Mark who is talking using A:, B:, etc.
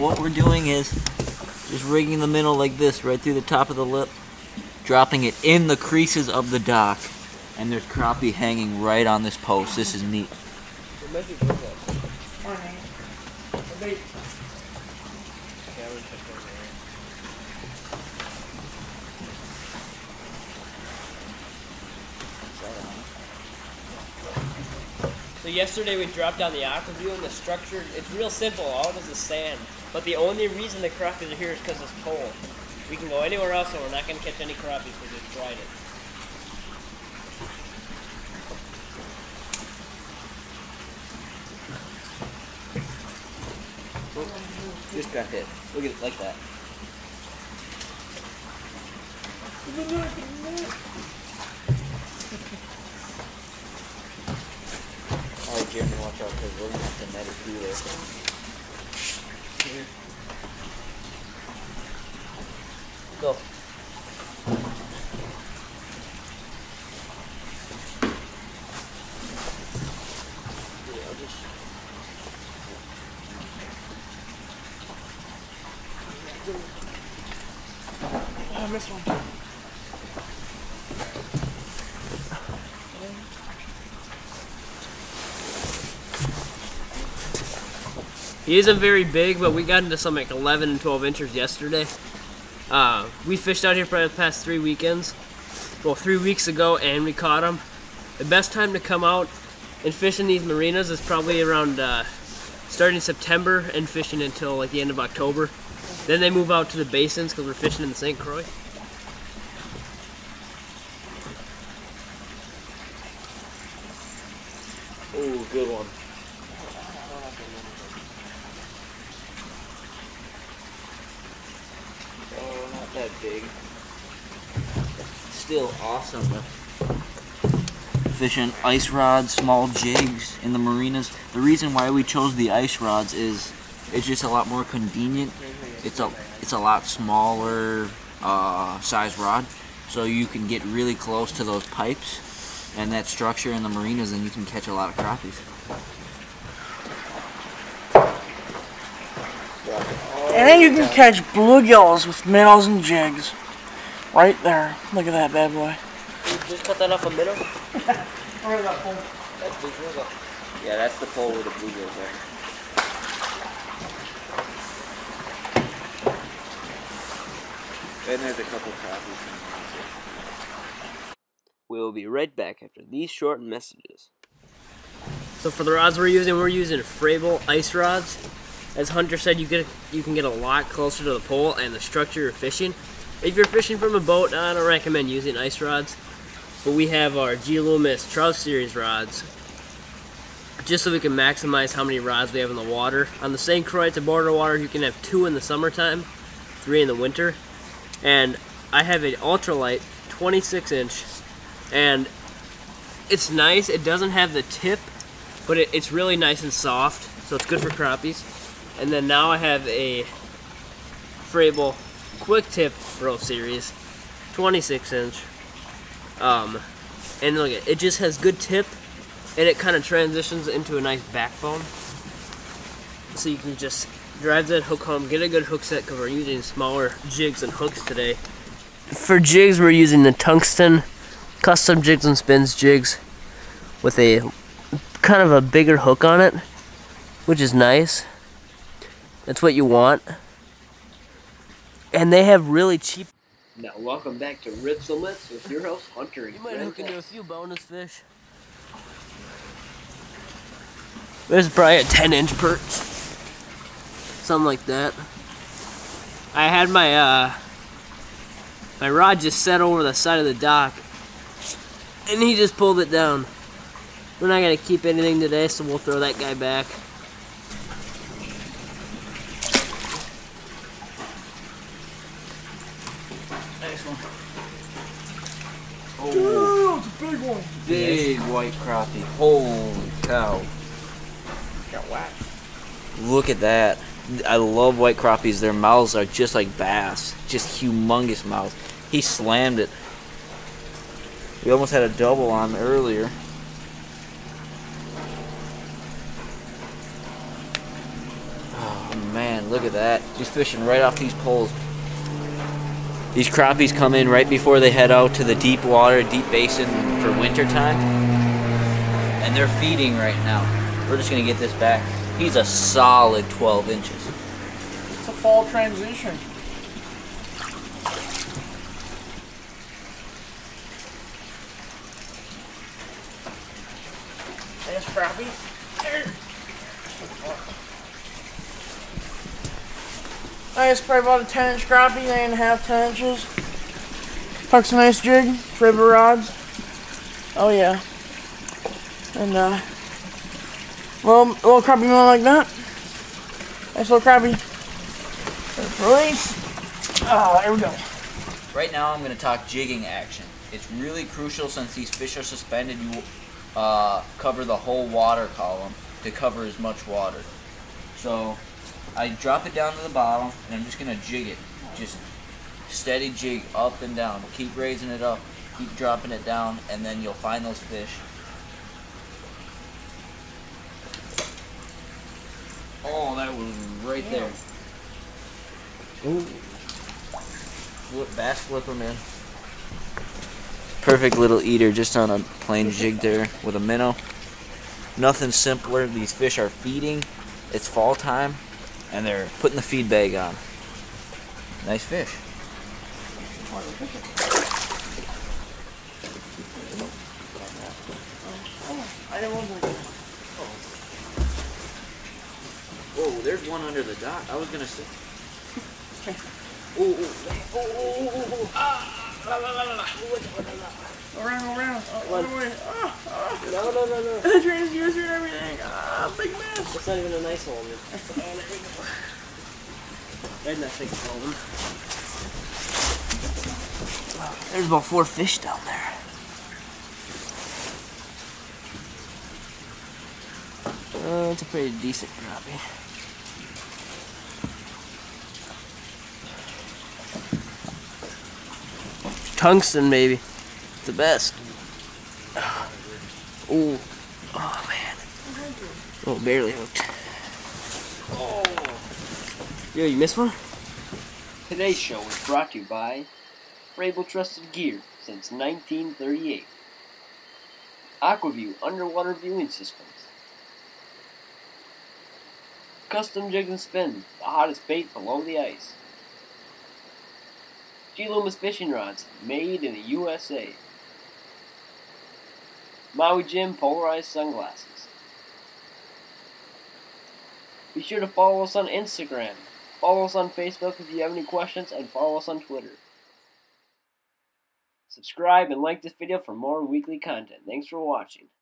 A: what we're doing is just rigging the minnow like this, right through the top of the lip, dropping it in the creases of the dock, and there's crappie hanging right on this post. This is neat.
B: So yesterday we dropped down the aqua view, and the structure, it's real simple. All it is sand. But the only reason the crappies are here is because of this pole. We can go anywhere else and we're not going to catch any crappies because we've tried it.
A: Just got hit. Look at it like that. Alright, Jeremy, watch out because we're going to have to net it through there. Here. Go. Yeah, I'll just...
C: Oh, I missed one.
B: He isn't very big, but we got into some like 11 and 12 inches yesterday. We fished out here for the past 3 weekends. Well, 3 weeks ago, and we caught them. The best time to come out and fish in these marinas is probably around starting September and fishing until like the end of October. Then they move out to the basins because we're fishing in the St. Croix.
A: Oh, good one. Oh, not that big. Still awesome. Fishing ice rods, small jigs in the marinas. The reason why we chose the ice rods is it's just a lot more convenient. It's a lot smaller size rod, so you can get really close to those pipes and that structure in the marinas, and you can catch a lot of crappies.
C: And then you can catch bluegills with minnows and jigs. Right there. Look at that bad boy.
B: Just cut that off a minnow?
C: Where's that pole?
A: Yeah, that's the pole where the bluegills are. Then there's a couple crappies.
B: We will be right back after these short messages. So for the rods we're using Frable ice rods. As Hunter said, you can get a lot closer to the pole and the structure you're fishing. If you're fishing from a boat, I don't recommend using ice rods. But we have our G. Loomis Trout Series rods, just so we can maximize how many rods we have in the water. On the St. Croix to border water, you can have 2 in the summertime, 3 in the winter. And I have an ultralight 26 inch, and it's nice. It doesn't have the tip, but it's really nice and soft, so it's good for crappies. And then now I have a Frable Quick Tip Pro Series 26 inch. And look, it just has good tip, and it kind of transitions into a nice backbone. So you can just drive that hook home, get a good hook set, because we're using smaller jigs and hooks today. For jigs, we're using the Tungsten Custom Jigs and Spins jigs with a kind of a bigger hook on it, which is nice. That's what you want. And they have really cheap. Now, welcome back to Rips and Lips with your host, Hunter. You might hook into a few bonus fish. This is probably a 10-inch perch. Something like that. I had my my rod just set over the side of the dock, and he just pulled it down. We're not gonna keep anything today, so we'll throw that guy back.
A: Nice one.
C: Oh, it's a big one.
A: Big white crappie. Holy cow.
C: Got whacked.
A: Look at that. I love white crappies. Their mouths are just like bass. Just humongous mouths. He slammed it. We almost had a double on earlier. Oh. Man, look at that. She's fishing right off these poles. These crappies come in right before they head out to the deep water, deep basin for winter time. And they're feeding right now. We're just going to get this back. He's a solid 12 inches.
C: It's a fall transition. Nice crappie. There. Nice, probably about a 10-inch crappie, 9.5, 10 inches. Tucks a nice jig, river rods. Oh yeah. And little crappie going like that. Nice little crappie. Release. Ah, there we go.
A: Right now I'm going to talk jigging action. It's really crucial since these fish are suspended, you cover the whole water column to cover as much water. So I drop it down to the bottom and I'm just going to jig it. Just steady jig up and down. Keep raising it up, keep dropping it down, and then you'll find those fish. Oh, that was right there. Ooh. Bass flipper, man. Perfect little eater just on a plain jig there with a minnow. Nothing simpler. These fish are feeding. It's fall time and they're putting the feed bag on. Nice fish.
C: I didn't want to.
A: Whoa, there's one under the dock. I was gonna say. Oh.
C: Around. Oh, away.
B: No.
C: Transducer and everything. Big mess.
B: It's not even a nice hole, man. There's that big hole.
C: There's about 4 fish down there.
B: It's a pretty decent crappie. Tungsten, maybe. It's the best. Ooh. Oh, man. Oh, barely hooked. Oh. Yo, you missed one?
D: Today's show is brought to you by Frable Trusted Gear since 1938. Aquaview Underwater Viewing Systems. Custom Jigs and Spins, the hottest bait below the ice. G-Loomis Fishing Rods, made in the USA. Maui Jim Polarized Sunglasses. Be sure to follow us on Instagram. Follow us on Facebook if you have any questions, and follow us on Twitter. Subscribe and like this video for more weekly content. Thanks for watching.